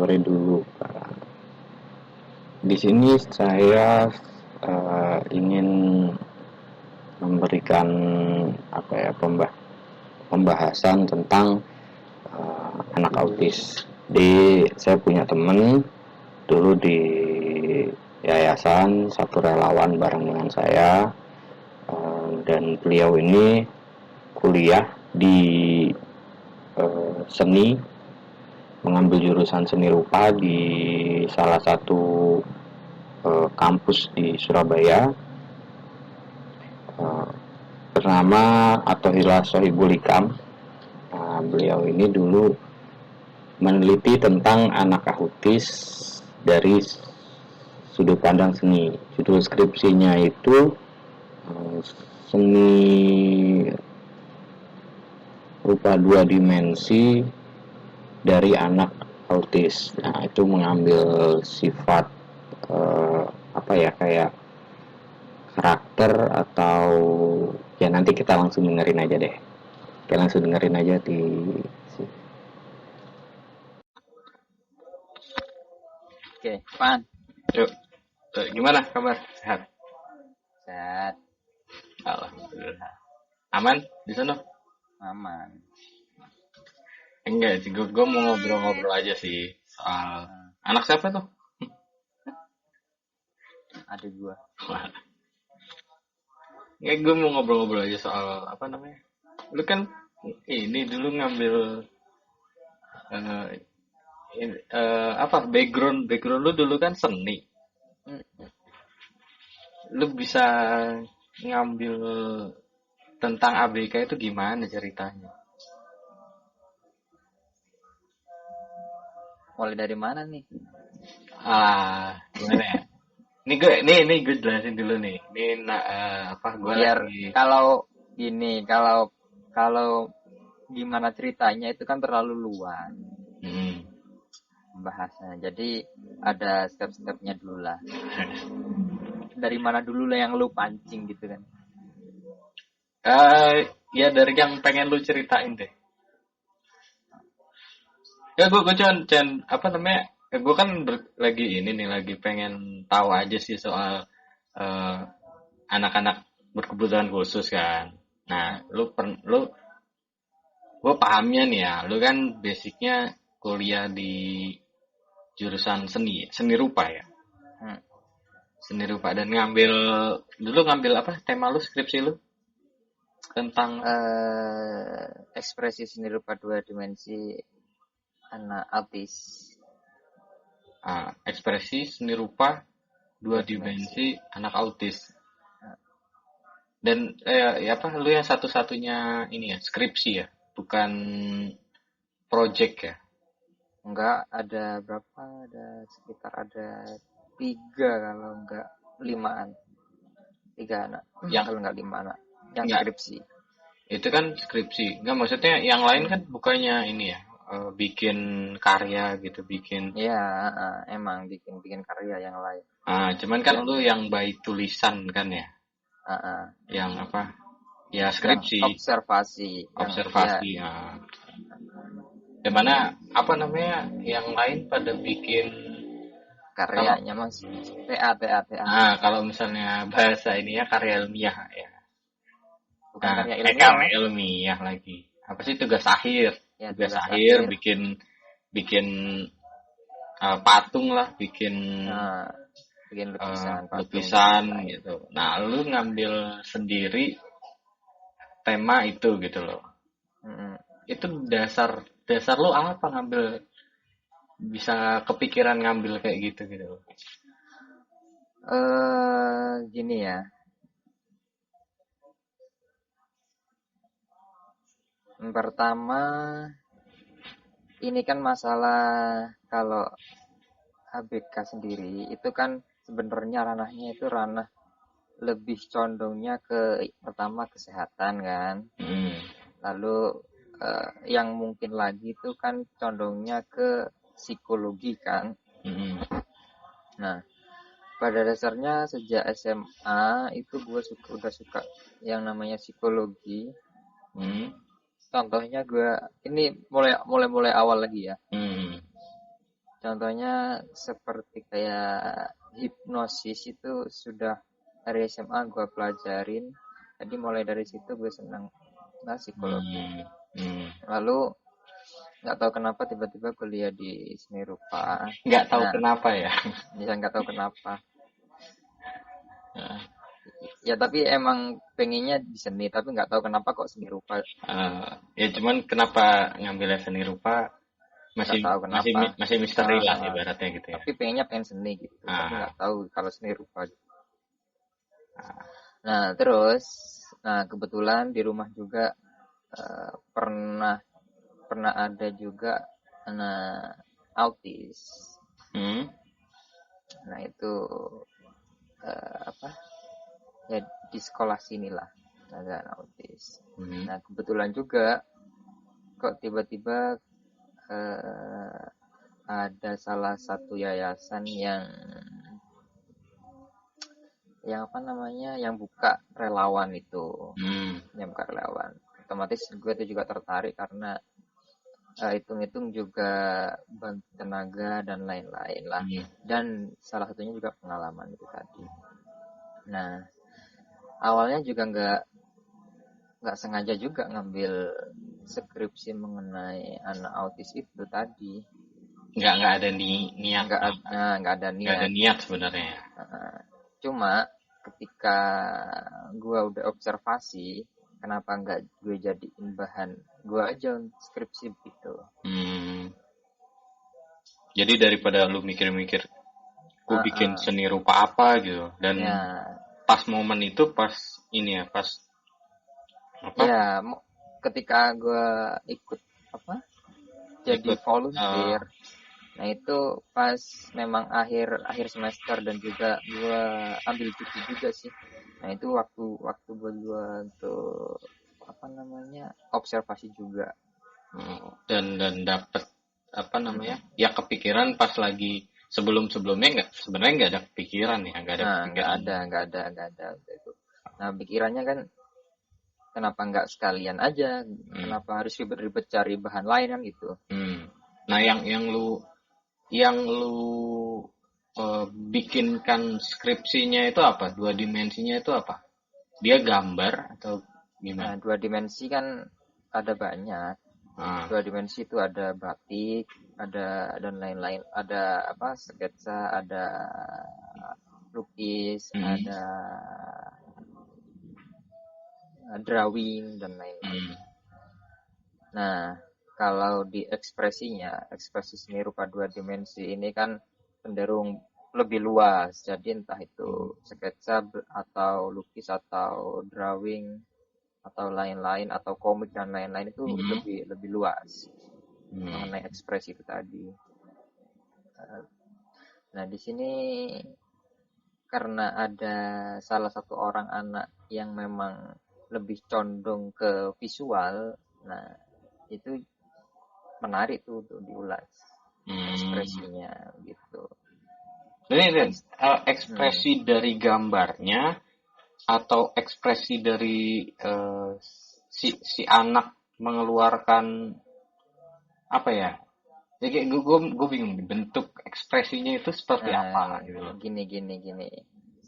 sore dulu. Di sini saya ingin memberikan pembahasan tentang anak autis. Saya punya teman dulu di yayasan, satu relawan bareng dengan saya, dan beliau ini kuliah di seni, mengambil jurusan seni rupa di salah satu kampus di Surabaya, bernama Athohillah Sohibul Hikam. Beliau ini dulu meneliti tentang anak autis dari sudut pandang seni. Judul skripsinya itu seni rupa dua dimensi dari anak autis. Nah, itu mengambil sifat kayak karakter, atau ya nanti kita langsung dengerin aja deh. Kita langsung dengerin aja di Oke, Pan. Yuk. Gimana kabar? Sehat? Sehat. Alhamdulillah. Aman di sana? Aman. Enggak sih, gue mau ngobrol-ngobrol aja sih soal anak siapa tuh? Adik gua. Ya, gue mau ngobrol-ngobrol aja soal lu kan ini dulu ngambil background lu dulu kan seni. Lu bisa ngambil tentang ABK itu gimana ceritanya? Mulai dari mana nih? Gimana ya? Ini gue jelasin dulu nih. Ini gue biar lagi. Kalau gimana ceritanya itu kan terlalu luas pembahasannya. Jadi ada step-stepnya dulu lah. Dari mana dulu lah yang lu pancing gitu kan? Ya dari yang pengen lu ceritain deh. Ya gue cuman gue kan lagi pengen tahu aja sih soal anak-anak berkebutuhan khusus kan. Nah, gue pahamnya nih ya, lu kan basicnya kuliah di jurusan seni rupa ya. Seni rupa, dan ngambil apa tema lu, skripsi lu tentang ekspresi seni rupa dua dimensi anak autis. Ekspresi seni rupa dua dimensi anak autis. Dan lu yang satu-satunya ini ya, skripsi ya, bukan project ya? Enggak, ada berapa? Sekitar ada 3 kalau enggak 5-an. 3 anak. Kalau enggak 5 anak yang skripsi. Itu kan skripsi. Enggak, maksudnya yang lain kan bukannya ini ya, bikin karya gitu, bikin. Iya, emang bikin karya yang lain. Cuman kan lu yang by tulisan kan ya? Yang apa? Ya skripsi. Yang observasi. Ya. Dimana yang lain pada bikin karyanya mas TA. Kalau misalnya bahasa ini ya karya ilmiah ya. Bukan karya ilmiah. Karya ilmiah lagi. Apa sih, tugas akhir? Ya, tugas akhir bikin patung lah, bikin lukisan gitu. Nah, lu ngambil sendiri tema itu gitu loh. Itu dasar lu apa ngambil, bisa kepikiran ngambil kayak gitu loh? Gini ya. Pertama, ini kan masalah kalau ABK sendiri itu kan sebenarnya ranahnya itu ranah lebih condongnya ke pertama kesehatan kan. Lalu yang mungkin lagi itu kan condongnya ke psikologi kan. Nah, pada dasarnya sejak SMA itu gue udah suka yang namanya psikologi. Contohnya gue ini mulai awal lagi ya. Contohnya seperti kayak hipnosis itu sudah dari SMA gue pelajarin. Jadi mulai dari situ gue senang psikologi. Lalu nggak tahu kenapa tiba-tiba kuliah di seni rupa. Nggak tahu kenapa ya? Ya nggak tahu kenapa. Ya tapi emang pengennya di seni, tapi nggak tahu kenapa kok seni rupa. Ya cuman kenapa ngambilnya seni rupa masih tahu kenapa. masih misteri lah ibaratnya gitu ya. Tapi pengen seni gitu, tapi nggak tahu kalau seni rupa. Nah terus, kebetulan di rumah juga pernah ada juga anak autis. Nah itu ya di sekolah sinilah ada anak autis. Nah kebetulan juga kok tiba-tiba ada salah satu yayasan yang yang buka relawan itu. Yang buka relawan. Otomatis gue itu juga tertarik karena hitung-hitung juga bantu tenaga dan lain-lain lah. Dan salah satunya juga pengalaman itu tadi. Nah, awalnya juga nggak sengaja juga ngambil skripsi mengenai anak autis itu tadi. Nggak ada niat. Nggak ada niat sebenarnya. Cuma ketika gue udah observasi, kenapa nggak gue jadiin bahan gue aja skripsi gitu. Jadi daripada lu mikir-mikir gue bikin seni rupa apa gitu, dan pas momen itu pas ya ketika gue ikut jadi volunteer. Nah itu pas memang akhir semester dan juga gue ambil cuti juga sih. Nah itu waktu buat gue untuk observasi juga. Dan dapet ya kepikiran pas lagi sebelumnya sebenarnya nggak ada kepikiran ya, nggak ada itu. Nah pikirannya kan kenapa nggak sekalian aja, kenapa harus ribet-ribet cari bahan lain kan gitu. Nah yang lu bikinkan skripsinya itu apa? 2 dimensinya itu apa? Dia gambar atau gimana? Nah 2 dimensi kan ada banyak. 2 dimensi itu ada batik, ada dan lain-lain. Ada sketsa, ada lukis, ada drawing dan lain-lain. Nah, kalau di ekspresi seni rupa 2 dimensi ini kan cenderung lebih luas. Jadi entah itu sketsa atau lukis atau drawing atau lain-lain atau komik dan lain-lain itu lebih luas mengenai ekspresi itu tadi. Nah, di sini karena ada salah satu orang anak yang memang lebih condong ke visual, nah itu menarik tuh untuk diulas ekspresinya gitu. Ini ekspresi dari gambarnya atau ekspresi dari si anak mengeluarkan apa ya? Jadi gue bingung bentuk ekspresinya itu seperti apa gitu. Gini.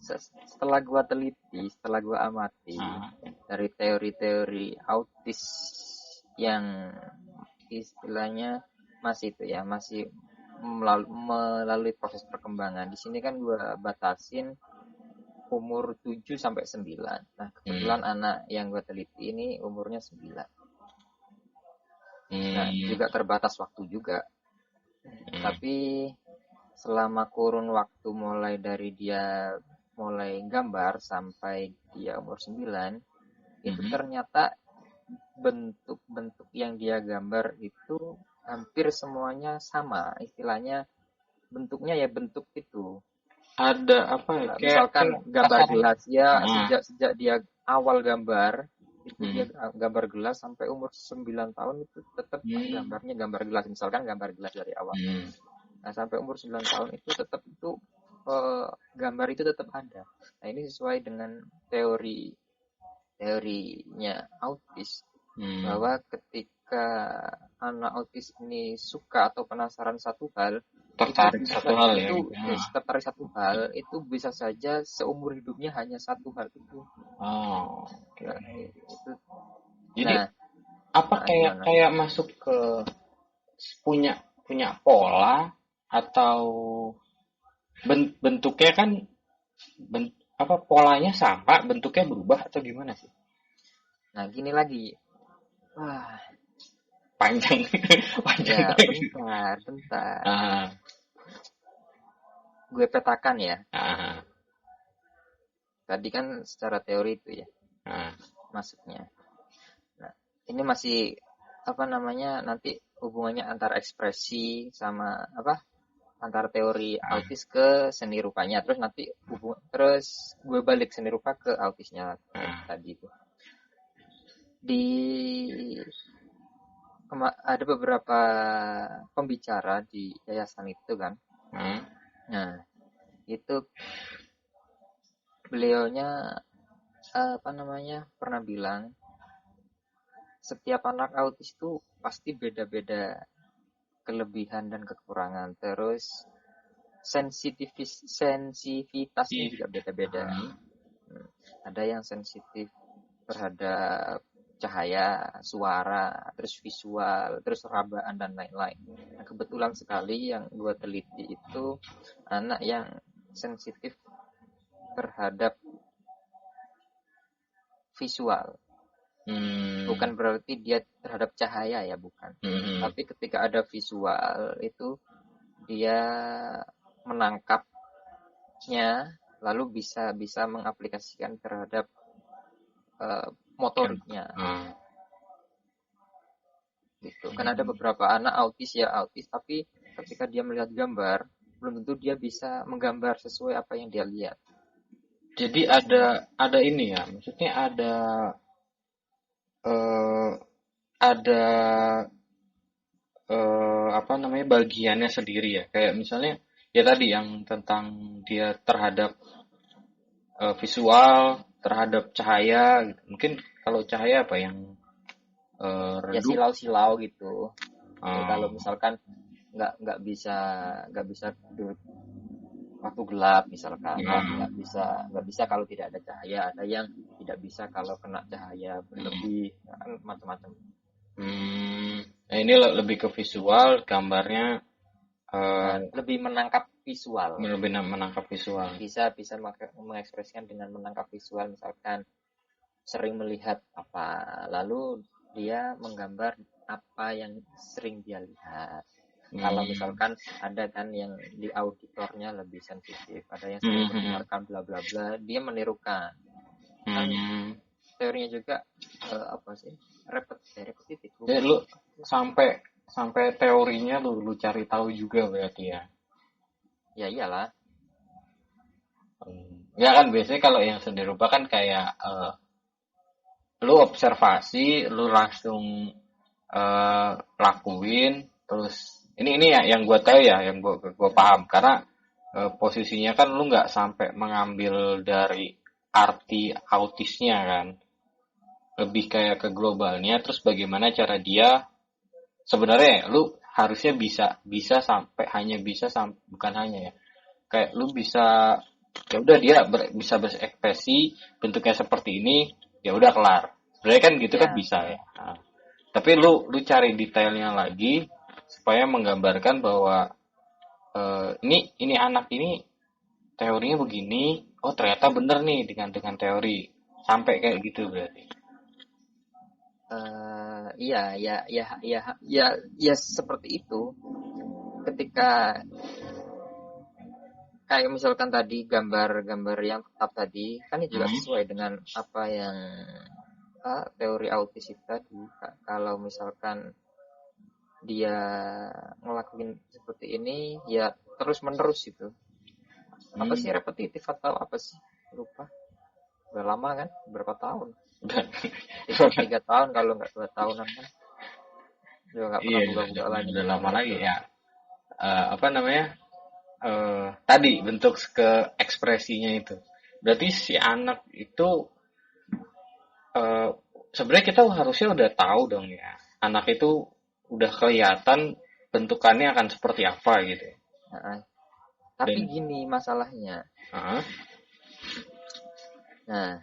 Setelah gue teliti, setelah gue amati dari teori-teori autis yang istilahnya masih melalui proses perkembangan. Di sini kan gue batasin umur 7 sampai 9. Nah, kebetulan anak yang gue teliti ini umurnya 9. Nah, juga terbatas waktu juga. Tapi selama kurun waktu mulai dari dia mulai gambar sampai dia umur 9, itu ternyata bentuk-bentuk yang dia gambar itu hampir semuanya sama. Istilahnya bentuknya ya bentuk itu. Ada apa ya? Misalkan gambar gelas ya, sejak dia awal gambar itu dia gambar gelas sampai umur 9 tahun itu tetap gambarnya gambar gelas. Misalkan gambar gelas dari awal. Nah, sampai umur 9 tahun itu tetap itu gambar itu tetap ada. Nah, ini sesuai dengan teorinya autis bahwa ketika anak autis ini suka atau penasaran satu hal, tertarik satu hal ya. Itu tertarik satu hal itu bisa saja seumur hidupnya hanya satu hal itu. Oh, oke. Nah, itu. Jadi apa kayak masuk ke punya pola atau bentuknya kan polanya sama, bentuknya berubah atau gimana sih? Nah, gini lagi. Wah, panjang. Ya, bentar. Gue petakan ya. Tadi kan secara teori itu ya. Masuknya. Nah, ini masih nanti hubungannya antara ekspresi sama antara teori autis ke seni rupanya, terus nanti terus gue balik seni rupa ke autisnya tadi itu. Ada beberapa pembicara di yayasan itu kan. Nah, itu beliaunya pernah bilang setiap anak autis itu pasti beda-beda kelebihan dan kekurangan, terus sensitivitasnya juga beda-beda. Ada yang sensitif terhadap cahaya, suara, terus visual, terus rabaan dan lain-lain. Nah, kebetulan sekali yang gue teliti itu anak yang sensitif terhadap visual. Bukan berarti dia terhadap cahaya ya, bukan. Tapi ketika ada visual itu dia menangkapnya, lalu bisa mengaplikasikan terhadap motoriknya. Gitu. Kan ada beberapa anak autis, tapi ketika dia melihat gambar, belum tentu dia bisa menggambar sesuai apa yang dia lihat. Jadi ada ini ya, maksudnya ada bagiannya sendiri ya, kayak misalnya ya tadi yang tentang dia terhadap visual, terhadap cahaya gitu. Mungkin kalau cahaya apa yang redup? Ya silau-silau gitu. Ya, kalau misalkan nggak bisa waktu gelap misalkan, nggak bisa kalau tidak ada cahaya. Ada yang tidak bisa kalau kena cahaya berlebih, kan macam-macam. Nah, ini lebih ke visual, gambarnya lebih menangkap visual. Bisa mengekspresikan dengan menangkap visual, misalkan sering melihat apa, lalu dia menggambar apa yang sering dia lihat. Kalau misalkan ada kan yang di auditornya lebih sensitif, ada yang sering mendengarkan bla bla bla, dia menirukan. Kan teorinya juga repetitif. Jadi lu sampai teorinya lu cari tahu juga berarti ya? Ya iyalah. Ya kan biasanya kalau yang seni rupa kan kayak lu observasi, lu langsung lakuin, terus ini ya yang gue tahu ya, yang gue paham, karena posisinya kan lu nggak sampai mengambil dari arti autisnya kan, lebih kayak ke globalnya, terus bagaimana cara dia sebenarnya lu harusnya bisa sampai bukan hanya ya, kayak lu bisa ya udah dia bisa berekspresi bentuknya seperti ini, ya udah kelar. Sebenarnya kan gitu kan bisa ya. Nah, tapi lu cari detailnya lagi supaya menggambarkan bahwa ini anak ini teorinya begini, oh ternyata bener nih dengan teori, sampai kayak gitu berarti. Ya seperti itu. Ketika kayak misalkan tadi gambar-gambar yang tetap tadi kan juga sesuai dengan apa yang teori autis itu tadi. Kalau misalkan dia ngelakuin seperti ini ya terus menerus itu. Apa sih repetitif atau apa sih, lupa. Udah lama kan, berapa tahun? 3 tahun kalau nggak 2 tahunan kan. Juga nggak pernah buka-buka lagi. Udah lama lagi ya. Tadi bentuk ke ekspresinya itu. Berarti si anak itu sebenarnya kita harusnya udah tahu dong ya. Anak itu udah kelihatan bentukannya akan seperti apa gitu. Tapi gini masalahnya. Nah,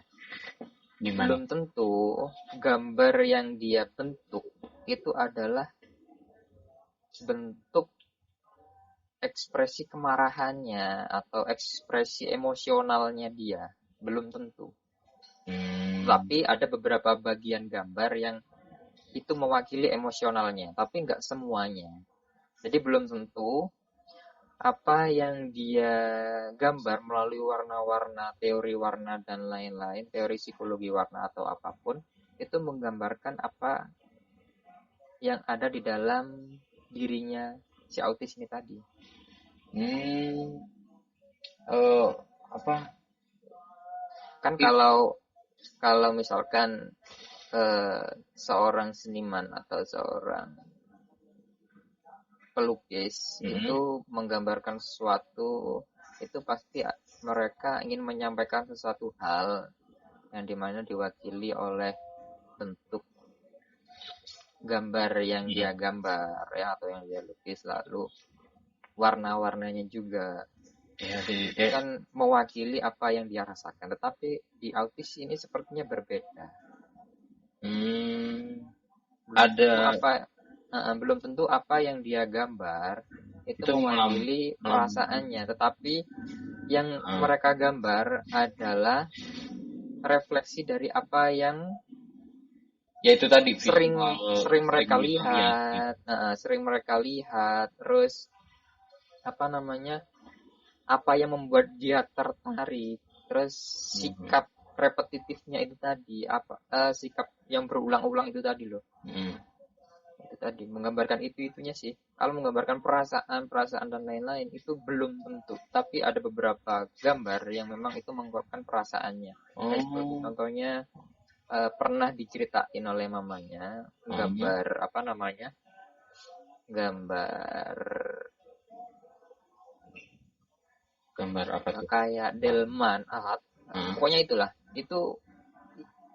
belum tentu gambar yang dia bentuk itu adalah bentuk ekspresi kemarahannya atau ekspresi emosionalnya dia. Belum tentu. Tapi ada beberapa bagian gambar yang itu mewakili emosionalnya, tapi nggak semuanya. Jadi belum tentu apa yang dia gambar melalui warna-warna, teori warna dan lain-lain, teori psikologi warna atau apapun, itu menggambarkan apa yang ada di dalam dirinya si autis ini tadi. Apa? Kan kalau misalkan seorang seniman atau seorang pelukis itu menggambarkan sesuatu, itu pasti mereka ingin menyampaikan sesuatu hal yang dimana diwakili oleh bentuk gambar yang dia gambar ya, atau yang dia lukis, lalu warna-warnanya juga kan mewakili apa yang dia rasakan. Tetapi di autis ini sepertinya berbeda. Belum tentu apa yang dia gambar itu mewakili perasaannya, tetapi yang mereka gambar adalah refleksi dari apa yang yaitu tadi sering mereka lihat, terus apa yang membuat dia tertarik, terus sikap repetitifnya itu tadi, sikap yang berulang-ulang itu tadi loh. Itu tadi menggambarkan itunya sih. Kalau menggambarkan perasaan dan lain-lain itu belum tentu, tapi ada beberapa gambar yang memang itu mengungkapkan perasaannya. Seperti contohnya pernah diceritain oleh mamanya gambar apa tuh? Kayak delman art. Pokoknya itulah. Itu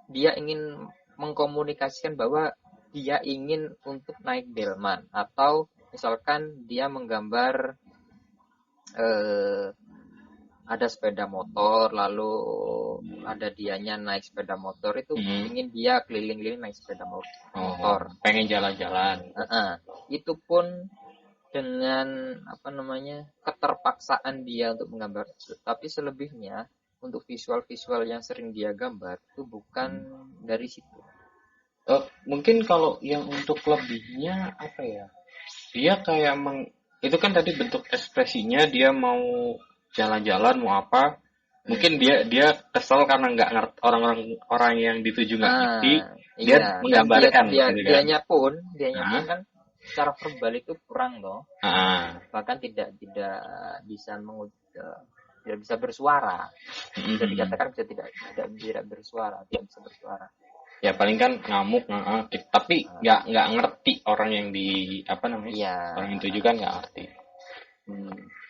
dia ingin mengkomunikasikan bahwa dia ingin untuk naik delman, atau misalkan dia menggambar ada sepeda motor, lalu ada dianya naik sepeda motor, itu ingin dia keliling-keliling naik sepeda motor. Pengen jalan-jalan. Itu pun dengan keterpaksaan dia untuk menggambar. Tapi selebihnya untuk visual-visual yang sering dia gambar itu bukan dari situ. Mungkin kalau yang untuk lebihnya apa ya? Dia kayak itu kan tadi bentuk ekspresinya, dia mau jalan-jalan mau apa, mungkin dia kesel karena nggak ngerti, orang yang dituju nggak ngerti, dia menggambarkan dianya pun kan secara verbal itu kurang loh, bahkan tidak bisa tidak bisa bersuara, bisa dikatakan tidak bersuara, tidak bisa bersuara. Ya paling kan ngamuk, tapi nggak ngerti orang yang orang yang dituju kan nggak ngerti.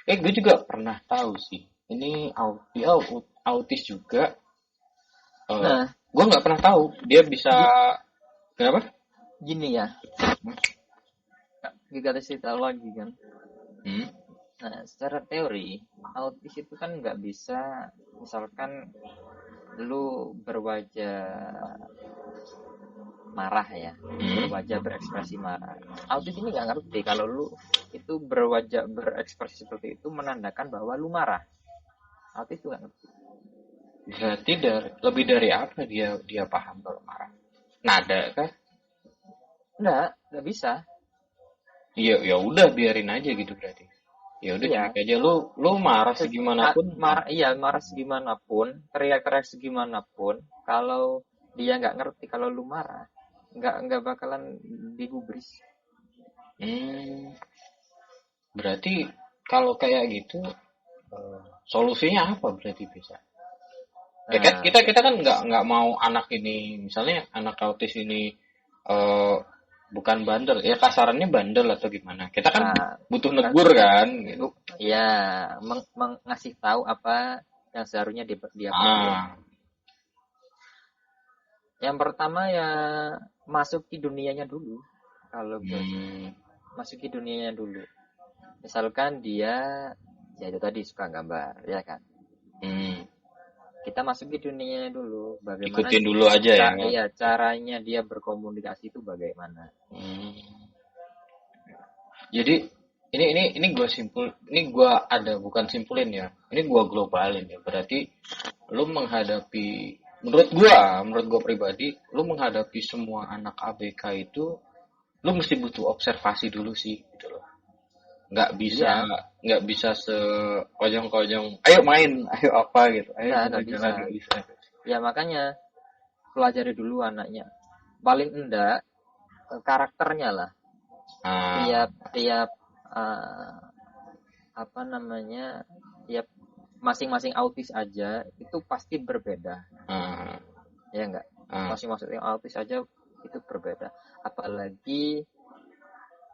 Gue juga pernah tahu sih. Ini autis juga. Gue nggak pernah tahu dia bisa. Kenapa? Gini ya. Kita cerita lagi kan. Nah, secara teori autis itu kan nggak bisa, misalkan lu berwajah marah ya, berwajah berekspresi marah. Autis ini nggak ngerti kalau lu itu berwajah berekspresi seperti itu menandakan bahwa lu marah. Autis itu nggak ngerti. Berarti lebih dari apa dia paham kalau marah? Nada kah? Nggak bisa. Iya, ya udah biarin aja gitu berarti. Ya udah cuek aja, lu marah segimanapun. Marah segimanapun, teriak-teriak segimanapun, kalau dia nggak ngerti kalau lu marah, nggak bakalan digubris. Berarti kalau kayak gitu solusinya apa berarti bisa? Ya kan kita kan nggak mau anak ini, misalnya anak autis ini bukan bandel, ya kasarannya bandel atau gimana? Kita kan butuh negur kan, gitu. Ya, ngasih tahu apa yang seharusnya dia perbuat. Yang pertama ya masuki dunianya dulu. Kalau masuki dunianya dulu. misalkan dia ya itu tadi suka gambar, ya kan? Kita masuki dunianya dulu, bagaimana ikutin dulu aja ya. Iya, caranya dia berkomunikasi itu bagaimana. Jadi ini gue ada bukan simpulin ya, ini gue globalin ya. Berarti lu menghadapi, menurut gue pribadi, lu menghadapi semua anak ABK itu lu mesti butuh observasi dulu sih gitu loh. Nggak bisa sekojong-kojong ayo main, ayo apa gitu, ayo nggak bisa. Ya makanya pelajari dulu anaknya, paling enggak karakternya lah. Tiap apa namanya, tiap masing-masing autis aja itu pasti berbeda. Ya enggak, masing-masing autis aja itu berbeda, apalagi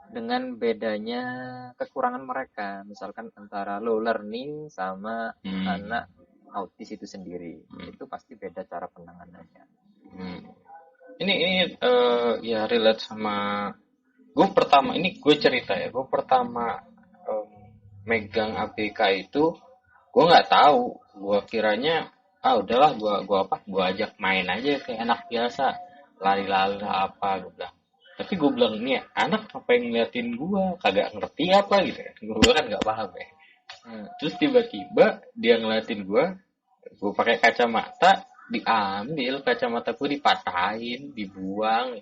dengan bedanya kekurangan mereka, misalkan antara low learning sama anak autis itu sendiri, itu pasti beda cara penanganannya. Ini ya relate sama gue pertama, ini gue cerita ya, gue pertama megang ABK itu gue nggak tahu, gue kiranya udahlah gue ajak main aja kayak anak biasa, lari-lari apa gue bilang. Tapi gue bilang ini anak apa yang ngeliatin gue, kagak ngerti apa gitu ya, gue kan nggak paham ya. Terus tiba-tiba dia ngeliatin gue pakai kacamata, diambil kacamata gue, dipatahin, dibuang.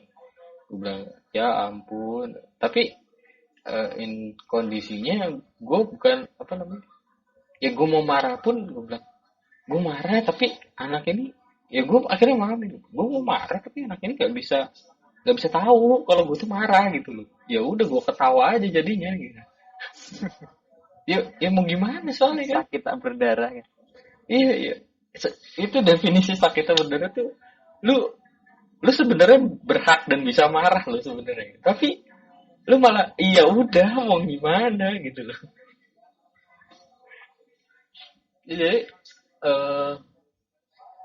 Gue bilang ya ampun. Tapi kondisinya gue bukan apa namanya, ya gue mau marah pun gue bilang gue marah, tapi anak ini ya gue akhirnya maafin, gue mau marah tapi anak ini nggak bisa tahu kalau gue tuh marah gitu loh. Ya udah gue ketawa aja jadinya gitu. ya mau gimana soalnya kan sakit tak berdarah ya. Iya itu definisi sakit tak berdarah tuh, lu sebenarnya berhak dan bisa marah lo sebenarnya, tapi lu malah iya udah mau gimana gitu loh. Jadi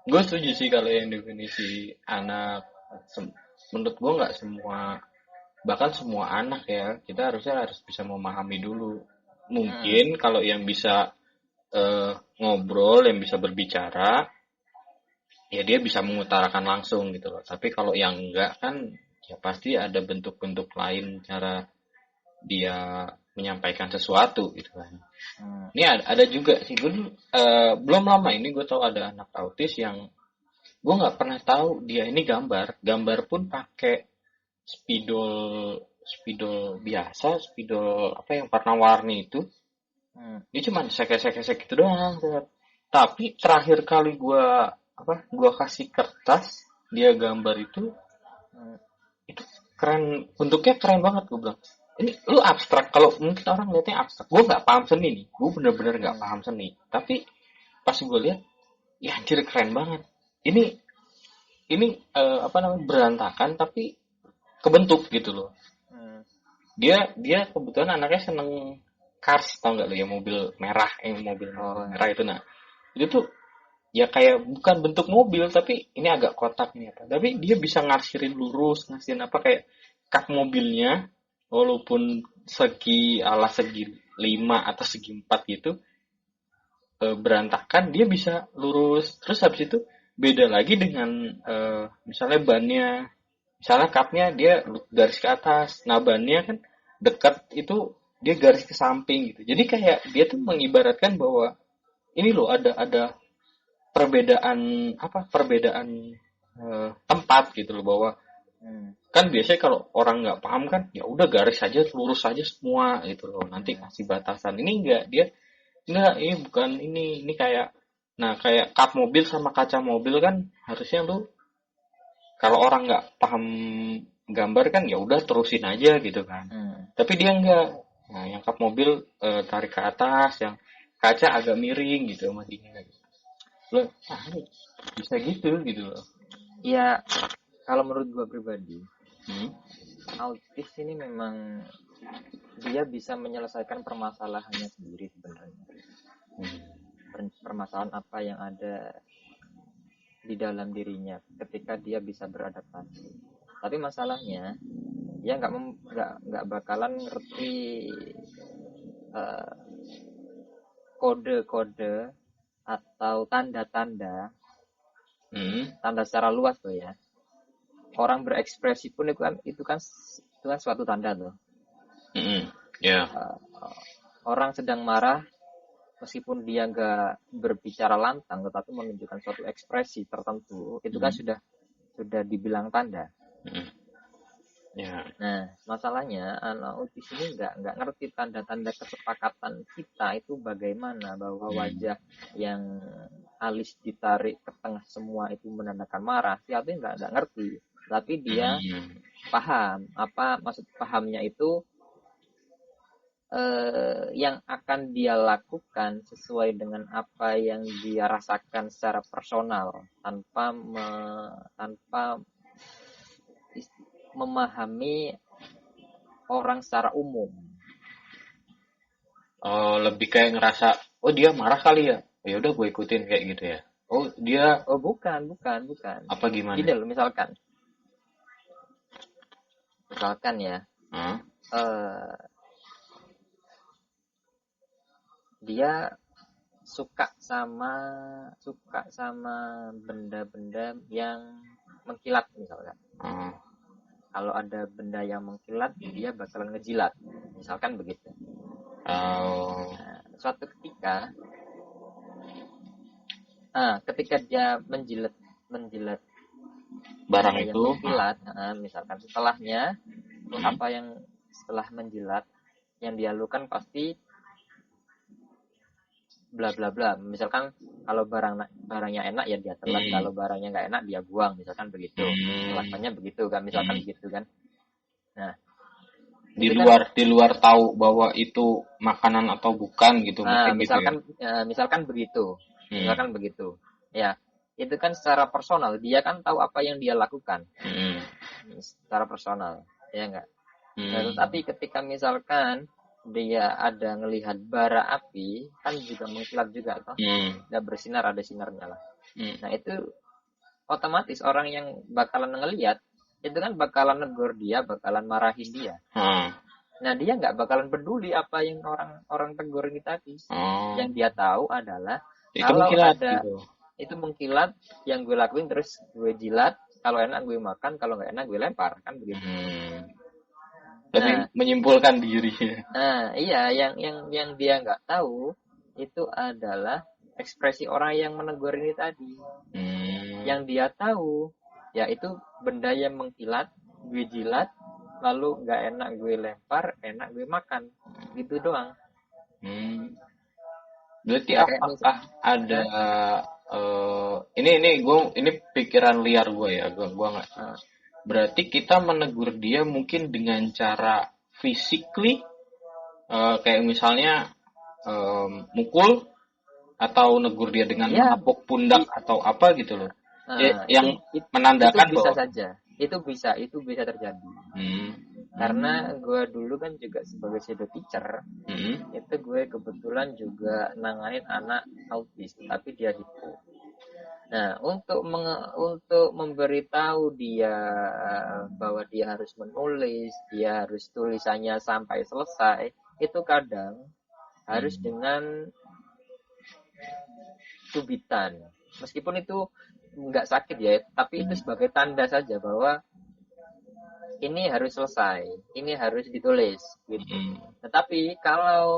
gue setuju sih kalau yang definisi anak, menurut gue nggak semua, bahkan semua anak ya, kita harus bisa memahami dulu. Mungkin kalau yang bisa ngobrol, yang bisa berbicara, ya dia bisa mengutarakan langsung gitu loh. Tapi kalau yang enggak kan ya pasti ada bentuk-bentuk lain cara dia menyampaikan sesuatu gitu kan. Ini ada juga sih, gue belum lama ini gue tahu ada anak autis yang gue nggak pernah tahu dia ini gambar pun pakai spidol biasa, spidol apa yang warna-warni itu. Dia cuma sek gitu doang. Tapi terakhir kali gue kasih kertas dia gambar itu keren, bentuknya keren banget. Gue bilang ini lu abstrak, kalau mungkin orang lihatnya abstrak, gue nggak paham seni nih, gue bener-bener nggak paham seni, tapi pas gue lihat ya anjir keren banget. Ini berantakan tapi kebentuk gitu loh. Dia kebetulan anaknya seneng Cars, tau nggak lo ya, mobil merah merah itu. Nah itu tuh ya kayak bukan bentuk mobil tapi ini agak kotak nih apa, tapi dia bisa ngarsirin lurus, ngasihin apa kayak kap mobilnya, walaupun segi 5 atau segi 4 gitu berantakan, dia bisa lurus. Terus habis itu beda lagi dengan misalnya bannya, misalnya kapnya dia garis ke atas, nah bannya kan dekat itu dia garis ke samping gitu. Jadi kayak dia tuh mengibaratkan bahwa ini loh ada perbedaan tempat gitu loh, bahwa kan biasanya kalau orang nggak paham kan ya udah garis aja, lurus aja semua gitu loh, nanti kasih batasan. Ini enggak, dia enggak, ini bukan ini kayak kap mobil sama kaca mobil kan harusnya lu kalau orang nggak paham gambar kan ya udah terusin aja gitu kan. Tapi dia enggak. Nah, yang kap mobil tarik ke atas, yang kaca agak miring gitu sama dia gitu. Loh, bisa gitu loh. Iya, kalau menurut gue pribadi, autis ini memang dia bisa menyelesaikan permasalahannya sendiri sebenarnya. Permasalahan apa yang ada di dalam dirinya ketika dia bisa beradaptasi. Tapi masalahnya dia nggak bakalan ngerti uh, kode-kode atau tanda-tanda, tanda secara luas tuh ya. Orang berekspresi pun itu kan suatu tanda tuh. Yeah. Orang sedang marah, meskipun dia nggak berbicara lantang, tetapi menunjukkan suatu ekspresi tertentu, itu kan sudah dibilang tanda. Yeah. Nah, masalahnya anak autis ini nggak ngerti tanda-tanda kesepakatan kita itu bagaimana, bahwa wajah yang alis ditarik ke tengah semua itu menandakan marah. Dia itu nggak ngerti, tapi dia paham. Apa maksud pahamnya itu? Yang akan dia lakukan sesuai dengan apa yang dia rasakan secara personal, tanpa memahami orang secara umum. Oh, lebih kayak ngerasa, oh dia marah kali ya, ya udah gue ikutin kayak gitu ya. Oh dia, bukan. Apa gimana? Gini loh, misalkan ya, dia suka sama benda-benda yang mengkilat misalkan. Kalau ada benda yang mengkilat, dia bakalan ngejilat, misalkan begitu. Nah, suatu ketika, ketika dia menjilat barang yang itu, mengkilat, misalkan setelahnya, apa yang setelah menjilat, yang dia lakukan pasti bla bla bla. Misalkan kalau barangnya enak ya dia telan, kalau barangnya nggak enak dia buang, misalkan begitu. Alasannya begitu kan, misalkan begitu kan. Nah, di luar tahu bahwa itu makanan atau bukan gitu. Misalkan gitu ya? Misalkan begitu. Misalkan begitu. Ya, itu kan secara personal, dia kan tahu apa yang dia lakukan. Secara personal, ya enggak? Nah, tapi ketika misalkan dia ada ngelihat bara api, kan juga mengkilat juga toh. Udah bersinar, ada sinarnya lah. Nah, itu otomatis orang yang bakalan ngelihat itu kan bakalan negur dia, bakalan marahin dia. Nah, dia nggak bakalan peduli apa yang orang tegur ini tadi. Yang dia tahu adalah itu kalau mengkilat, ada gitu. Itu mengkilat, yang gue lakuin terus gue jilat, kalau enak gue makan, kalau nggak enak gue lempar, kan begitu. Tapi menyimpulkan dirinya. Nah, iya, yang dia nggak tahu itu adalah ekspresi orang yang menegur ini tadi. Yang dia tahu, ya itu benda yang mengkilat, gue jilat, lalu nggak enak gue lempar, enak gue makan, gitu doang. Berarti ya, apakah ada ini pikiran liar gue ya, gue nggak. Berarti kita menegur dia mungkin dengan cara physically, kayak misalnya mukul, atau negur dia dengan menepuk pundak atau apa gitu loh. Yang menandakan itu bisa bahwa saja. Itu bisa terjadi. Karena gue dulu kan juga sebagai shadow teacher, itu gue kebetulan juga nanganin anak autis, tapi dia hipo. Nah, untuk memberitahu dia bahwa dia harus menulis, dia harus tulisannya sampai selesai, itu kadang harus dengan cubitan. Meskipun itu nggak sakit ya, tapi itu sebagai tanda saja bahwa ini harus selesai, ini harus ditulis, gitu. Tetapi kalau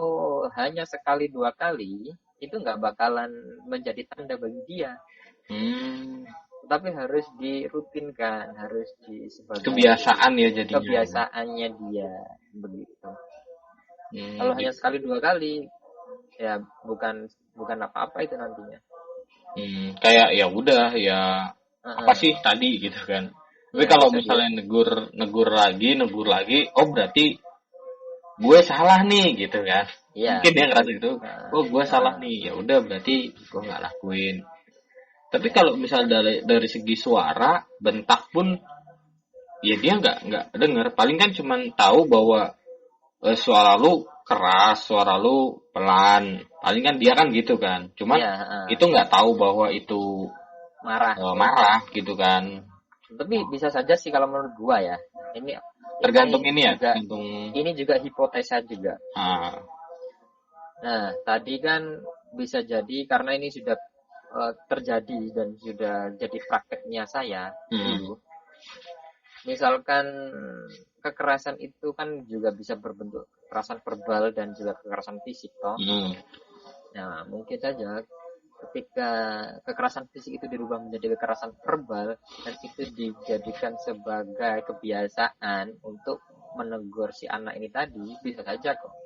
hanya sekali 2 kali, itu nggak bakalan menjadi tanda bagi dia. Tapi harus dirutinkan, harus sebagai kebiasaan ya jadinya. Kebiasaannya dia begitu. Kalau hanya sekali 2 kali, ya bukan apa-apa itu nantinya. Kayak ya udah ya apa sih tadi gitu kan. Tapi kalau misalnya negur lagi, oh berarti gue salah nih gitu kan. Mungkin dia ngerasa gitu, oh gue salah nih, ya udah berarti gue nggak lakuin. Tapi kalau misalnya dari segi suara, bentak pun, ya dia nggak denger. Paling kan cuman tahu bahwa suara lu keras, suara lu pelan. Paling kan dia kan gitu kan. Cuman itu nggak tahu bahwa itu marah gitu kan. Tapi bisa saja sih kalau menurut gua ya. Ini tergantung ini ya. Ini juga hipotesa juga. Nah, tadi kan bisa jadi karena ini sudah terjadi dan sudah jadi prakteknya saya dulu. Misalkan kekerasan itu kan juga bisa berbentuk kekerasan verbal dan juga kekerasan fisik toh. Nah, mungkin saja ketika kekerasan fisik itu dirubah menjadi kekerasan verbal dan itu dijadikan sebagai kebiasaan untuk menegur si anak ini tadi, bisa saja kok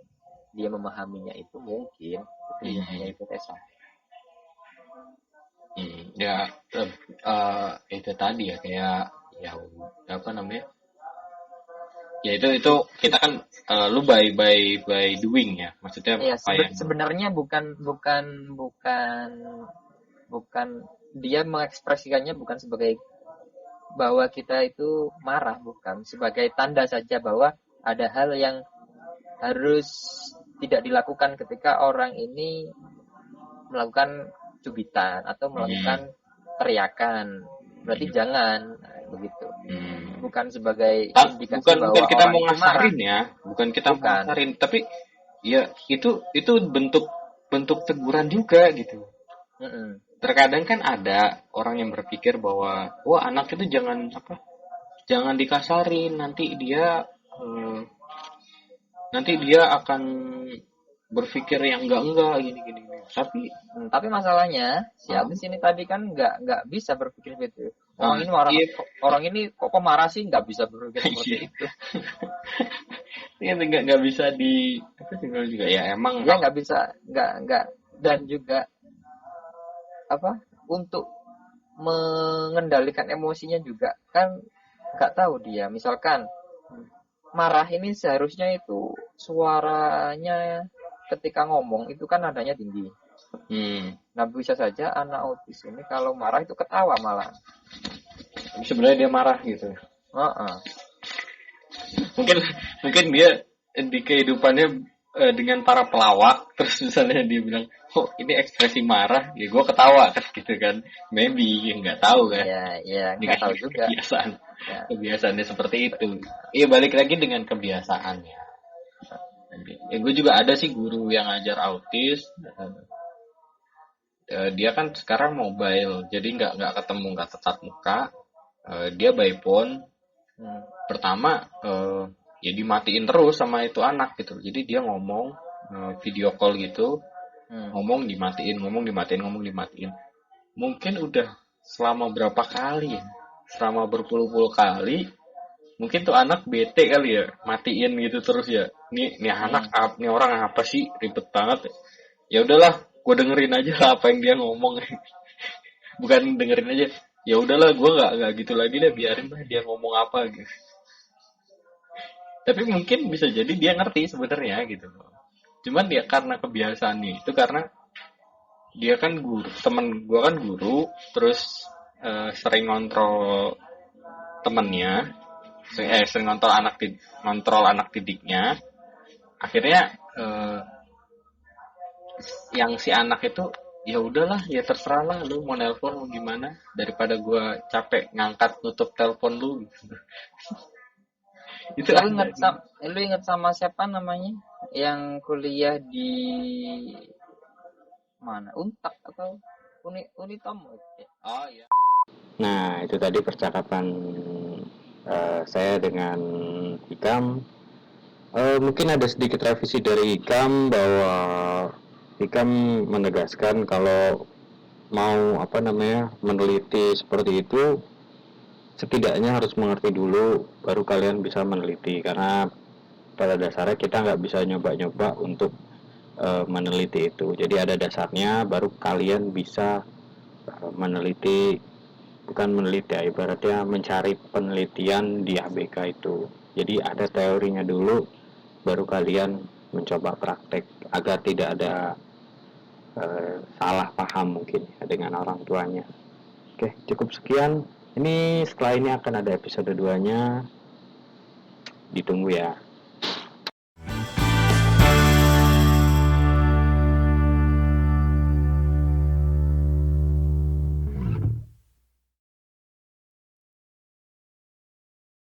dia memahaminya itu mungkin itu hanya hipotesa. Ya itu tadi ya kayak ya apa namanya, ya itu kita kan lu by doing ya, maksudnya ya, apa yang sebenarnya bukan dia mengekspresikannya bukan sebagai bahwa kita itu marah, bukan sebagai tanda saja bahwa ada hal yang harus tidak dilakukan ketika orang ini melakukan cubitan atau melakukan teriakan, berarti jangan begitu. Bukan sebagai indikasi bahwa bukan kita mau ngasarin ya, bukan kita mau ngasarin, tapi ya itu bentuk teguran juga gitu. Terkadang kan ada orang yang berpikir bahwa wah anak itu jangan dikasarin, nanti dia akan berpikir yang enggak gini. Tapi masalahnya si Abis ini tadi kan nggak bisa berpikir begitu. Orang ini marah, orang ini kok marah sih, nggak bisa berpikir seperti itu. Ini nggak bisa di apa sih juga ya, emang ya nggak bisa, nggak dan juga apa untuk mengendalikan emosinya juga kan nggak tahu dia. Misalkan marah ini seharusnya itu suaranya ketika ngomong itu kan nadanya tinggi. Nah bisa saja anak autis ini kalau marah itu ketawa malah. Sebenarnya dia marah gitu. Mungkin dia di kehidupannya dengan para pelawak, terus misalnya dia bilang, oh ini ekspresi marah, ya gue ketawa kan gitu kan, maybe nggak tahu kan. Ya nggak tahu juga. Kebiasaannya seperti itu. Iya balik lagi dengan kebiasaannya. Ya gue juga ada sih guru yang ngajar autis. Dia kan sekarang mobile, jadi nggak ketemu, nggak tatap muka. Dia by phone. Pertama ya dimatiin terus sama itu anak gitu. Jadi dia ngomong video call gitu, ngomong dimatiin. Mungkin udah selama berapa kali ya? Selama berpuluh-puluh kali. Mungkin tuh anak bete kali ya, matiin gitu terus ya. Nih anak, nih orang apa sih, ribet banget. Ya udahlah, gue dengerin aja lah apa yang dia ngomong. Bukan dengerin aja, ya udahlah gue nggak gitu lagi deh, biarin lah dia ngomong apa gitu. Tapi mungkin bisa jadi dia ngerti sebenarnya gitu. Cuman dia karena kebiasaan nih, itu karena dia kan guru, temen gue kan guru, terus sering ngontrol temennya. Sering ngontrol anak didiknya. Akhirnya yang si anak itu ya udahlah, ya terserah lah lu mau nelpon mau gimana, daripada gua capek ngangkat nutup telepon lu gitu. Itu lu inget sama siapa namanya yang kuliah di mana, Untak atau Unitom? Oh iya. Nah itu tadi percakapan saya dengan Ikam. Mungkin ada sedikit revisi dari Ikam bahwa Ikam menegaskan kalau mau meneliti seperti itu, setidaknya harus mengerti dulu baru kalian bisa meneliti, karena pada dasarnya kita nggak bisa nyoba-nyoba untuk meneliti itu. Jadi ada dasarnya baru kalian bisa meneliti, bukan meneliti ya, ibaratnya mencari penelitian di ABK itu. Jadi ada teorinya dulu baru kalian mencoba praktek agar tidak ada salah paham mungkin ya, dengan orang tuanya. Oke, cukup sekian. Ini setelah ini akan ada episode 2-nya. Ditunggu ya.